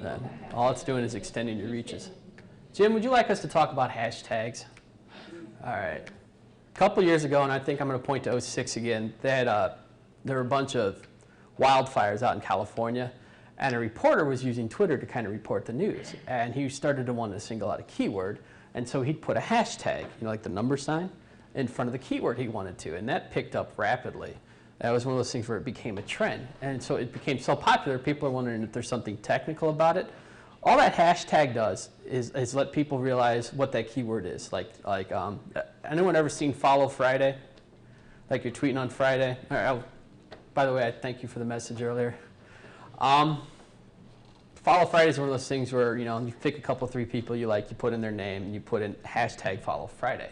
then all it's doing is extending your reaches. Jim, would you like us to talk about hashtags? All right. A couple years ago, and I think I'm going to point to 06 again, there were a bunch of wildfires out in California, and a reporter was using Twitter to kind of report the news. And he started to want to single out a keyword, and so he'd put a hashtag, like the number sign, in front of the keyword he wanted to, and that picked up rapidly. That was one of those things where it became a trend. And so it became so popular, people are wondering if there's something technical about it. All that hashtag does is let people realize what that keyword is. Anyone ever seen Follow Friday? Like you're tweeting on Friday? All right, by the way, I thank you for the message earlier. Follow Friday is one of those things where you pick a couple, 3 people you like, you put in their name, and you put in hashtag Follow Friday.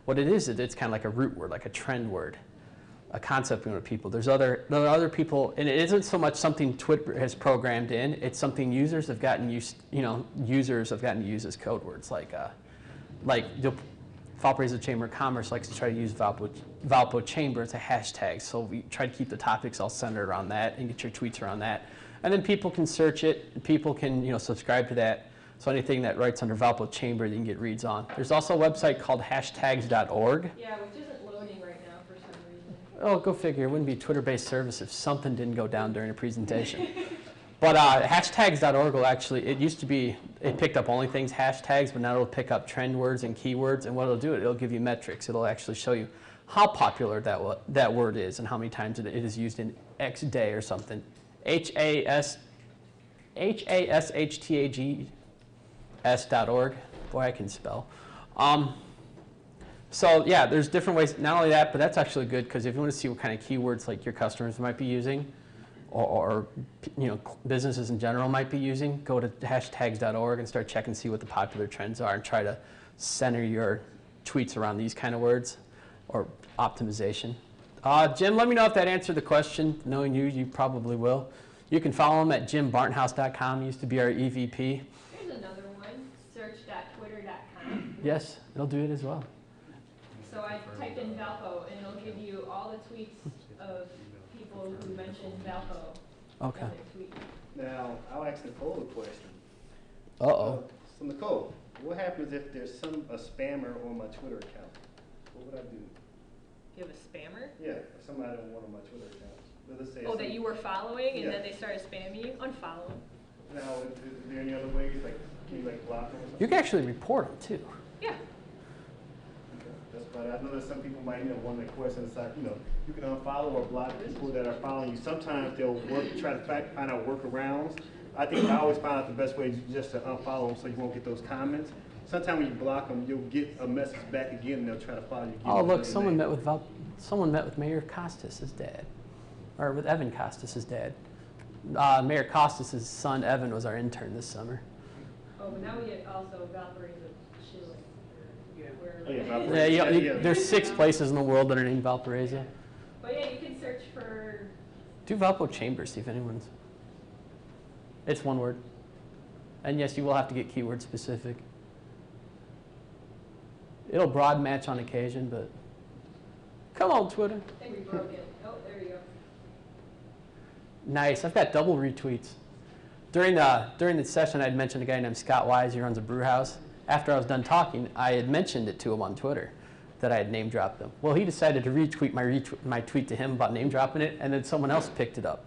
What it is, it's kind of like a root word, like a trend word, a concept with people. There are other people, and it isn't so much something Twitter has programmed in. It's something users have gotten used. Users have gotten to use as code words, like Valparaiso Chamber of Commerce likes to try to use Valpo Chamber as a hashtag. So we try to keep the topics all centered around that and get your tweets around that. And then people can search it, and people can subscribe to that. So anything that writes under Valpo Chamber, you can get reads on. There's also a website called hashtags.org. Yeah, which isn't loading right now for some reason. Oh, go figure. It wouldn't be a Twitter-based service if something didn't go down during a presentation. But hashtags.org will actually, it used to be, it picked up only things hashtags, but now it'll pick up trend words and keywords. And what it'll do, it'll give you metrics. It'll actually show you how popular that word is and how many times it is used in X day or something. hashtags.org. Boy, I can spell. So yeah, there's different ways. Not only that, but that's actually good because if you want to see what kind of keywords like your customers might be using, or businesses in general might be using, go to hashtags.org and start checking, see what the popular trends are, and try to center your tweets around these kind of words or optimization. Jim, let me know if that answered the question. Knowing you probably will. You can follow him at jimbartonhouse.com. He used to be our EVP. Here's another one, search.twitter.com. Yes, it'll do it as well. So I typed in Valpo, and it'll give you all the tweets of people who mentioned Valpo. Okay. In their tweet. Now, I'll ask Nichole a question. Uh-oh. So Nichole, what happens if there's a spammer on my Twitter account? What would I do? You have a spammer? Yeah, if somebody on one of my Twitter accounts. Let's say that you were following, and Yeah. then they started spamming you? Unfollow them. Now, is there any other ways? Can you block them or something? You can actually report them too. Yeah. Okay. That's but I know that some people might want to question the side. You can unfollow or block people that are following you. Sometimes they'll try to find out workarounds. I think I always find out the best way is just to unfollow them so you won't get those comments. Sometimes when you block them, you'll get a message back again, and they'll try to follow you again. Oh, look, someone met with Mayor Costas' dad, or with Evan Costas' dad. Mayor Costas' son, Evan, was our intern this summer. Oh, but now we get also Valparaiso Chile. There's 6 places in the world that are named Valparaiso. But yeah, you can search for... Do Valpo Chamber, see if anyone's... It's one word. And yes, you will have to get keyword specific. It'll broad match on occasion, but come on, Twitter. I think we broke it. Oh, there you go. Nice. I've got double retweets. During the session, I had mentioned a guy named Scott Wise. He runs a brew house. After I was done talking, I had mentioned it to him on Twitter that I had name dropped him. Well, he decided to retweet my tweet to him about name dropping it, and then someone else picked it up.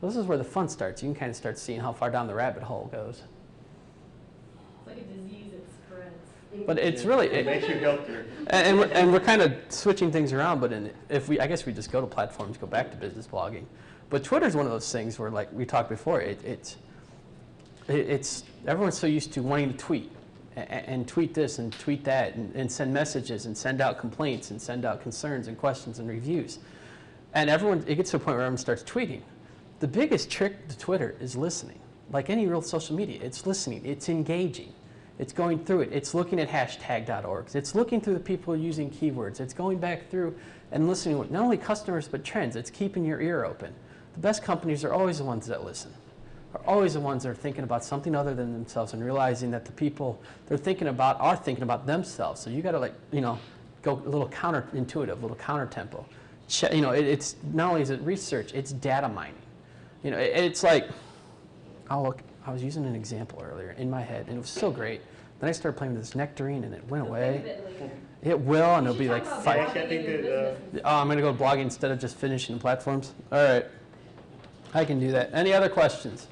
This is where the fun starts. You can kind of start seeing how far down the rabbit hole goes. It's like a disease that spreads. But it's really... It makes you healthier. And we're kind of switching things around, but I guess we just go to platforms, go back to business blogging. But Twitter's one of those things where, like we talked before, it's everyone's so used to wanting to tweet and tweet this and tweet that and send messages and send out complaints and send out concerns and questions and reviews. And it gets to a point where everyone starts tweeting. The biggest trick to Twitter is listening. Like any real social media, it's listening, it's engaging. It's going through it. It's looking at hashtag.org. It's looking through the people using keywords. It's going back through and listening to not only customers but trends. It's keeping your ear open. The best companies are always the ones that listen, are always the ones that are thinking about something other than themselves and realizing that the people they're thinking about are thinking about themselves. So you got to go a little counterintuitive, a little counter tempo. It's not only is it research, it's data mining. It's like I was using an example earlier in my head, and it was so great. Then I started playing with this nectarine, and it went away. It will, and it'll be like 5. Actually, I think that, Oh, I'm going to go blogging instead of just finishing the platforms. All right. I can do that. Any other questions?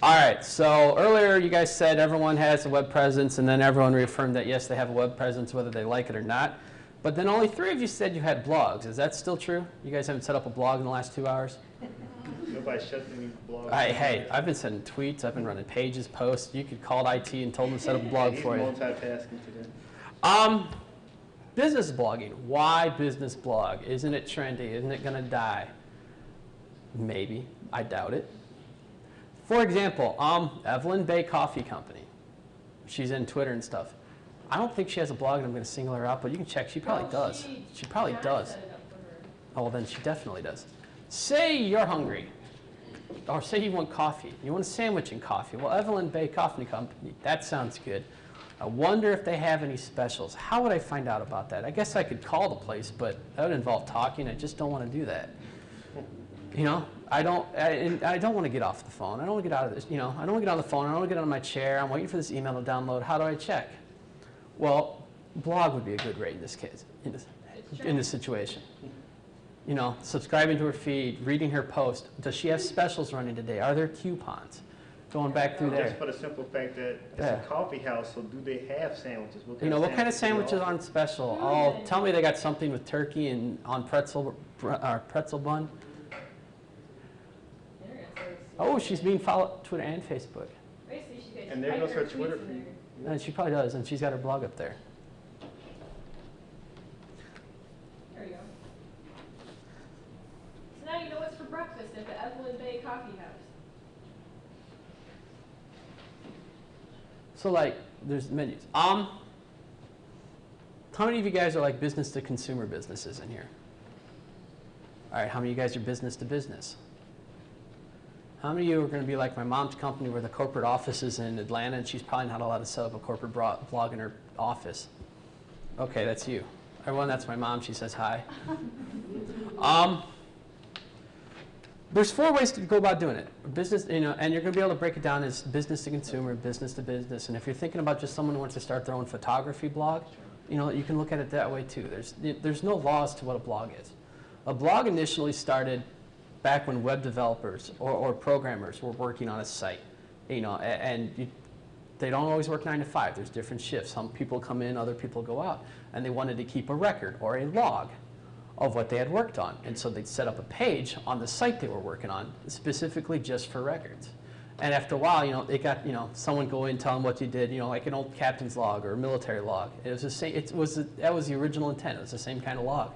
All right. So earlier you guys said everyone has a web presence, and then everyone reaffirmed that, yes, they have a web presence, whether they like it or not. But then only 3 of you said you had blogs. Is that still true? You guys haven't set up a blog in the last 2 hours? nobody shuts any blogs. Hey, I've been sending tweets. I've been running pages, posts. You could call IT and told them to set up a blog for you. He's multitasking today. Business blogging. Why business blog? Isn't it trendy? Isn't it going to die? Maybe. I doubt it. For example, Evelyn Bay Coffee Company. She's in Twitter and stuff. I don't think she has a blog, and I'm going to single her out, but you can check. She probably does. She probably does. Oh, well, then she definitely does. Say you're hungry, or say you want coffee. You want a sandwich and coffee. Well, Evelyn Bay Coffee Company, that sounds good. I wonder if they have any specials. How would I find out about that? I guess I could call the place, but that would involve talking. I just don't want to do that. You know, I don't want to get off the phone. I don't want to get out of this. You know, I don't want to get on the phone. I don't want to get on my chair. I'm waiting for this email to download. How do I check? Well, blog would be a good rate in this case, in this situation. You know, subscribing to her feed, reading her post. Does she have specials running today? Are there coupons? Going back through there. Just for the simple fact that it's a coffee house, so do they have sandwiches? What kind of sandwiches are on special? Oh, tell me they got something with turkey and on pretzel bun. Oh, she's being followed Twitter and Facebook. And there goes her Twitter feed. And she probably does, and she's got her blog up there. There you go. So now you know what's for breakfast at the Evelyn Bay Coffee House. So like, there's menus. How many of you guys are like business to consumer businesses in here? All right, how many of you guys are business to business? How many of you are going to be like my mom's company where the corporate office is in Atlanta and she's probably not allowed to set up a corporate blog in her office? Okay, that's you. Everyone, that's my mom. She says hi. There's 4 ways to go about doing it. Business, and you're going to be able to break it down as business to consumer, business to business. And if you're thinking about just someone who wants to start their own photography blog, you can look at it that way too. There's no laws to what a blog is. A blog initially started back when web developers or programmers were working on a site, they don't always work 9 to 5. There's different shifts. Some people come in, other people go out, and they wanted to keep a record or a log of what they had worked on. And so they'd set up a page on the site they were working on, specifically just for records. And after a while, it got, someone go in, tell them what you did, like an old captain's log or a military log. It was the same. That was the original intent. It was the same kind of log.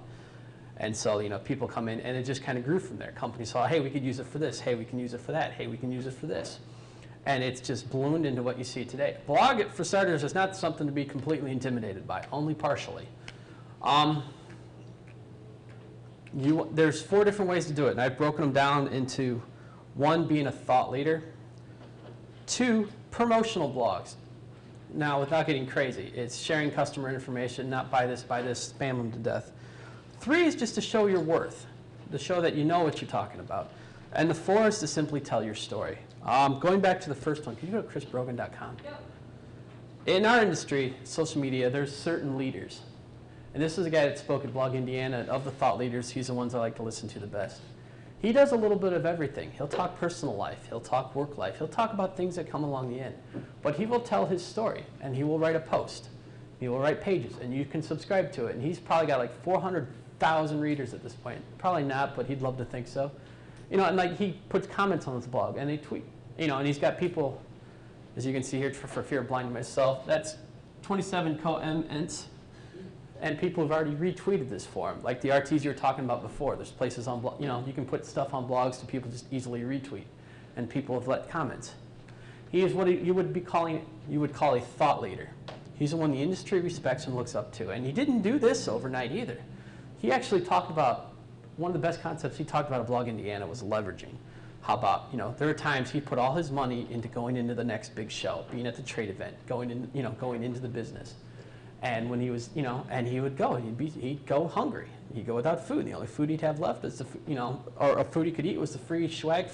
And so, people come in, and it just kind of grew from there. Companies saw, hey, we could use it for this. Hey, we can use it for that. Hey, we can use it for this. And it's just ballooned into what you see today. Blog, for starters, is not something to be completely intimidated by, only partially. There's 4 different ways to do it, and I've broken them down into 1, being a thought leader, 2, promotional blogs. Now, without getting crazy, it's sharing customer information, not buy this, spam them to death. 3 is just to show your worth, to show that you know what you're talking about. And the 4 is to simply tell your story. Going back to the first one, can you go to chrisbrogan.com? Yep. In our industry, social media, there's certain leaders. And this is a guy that spoke at Blog Indiana. Of the thought leaders, he's the ones I like to listen to the best. He does a little bit of everything. He'll talk personal life. He'll talk work life. He'll talk about things that come along the end. But he will tell his story, and he will write a post. He will write pages, and you can subscribe to it. And he's probably got like 400,000 readers at this point. Probably not, but he'd love to think so. And like he puts comments on his blog, and they tweet. And he's got people, as you can see here, for fear of blinding myself, that's 27 comments. And people have already retweeted this for him, like the RTs you were talking about before. There's places on, you can put stuff on blogs to people just easily retweet, and people have left comments. He is what you would call a thought leader. He's the one the industry respects and looks up to, and he didn't do this overnight either. He actually talked about one of the best concepts he talked about at Blog Indiana was leveraging. How about there are times he put all his money into going into the next big show, being at the trade event, going into the business. And when he was, and he would go, he'd go hungry. He'd go without food. The only food he'd have left was or a food he could eat was the free swag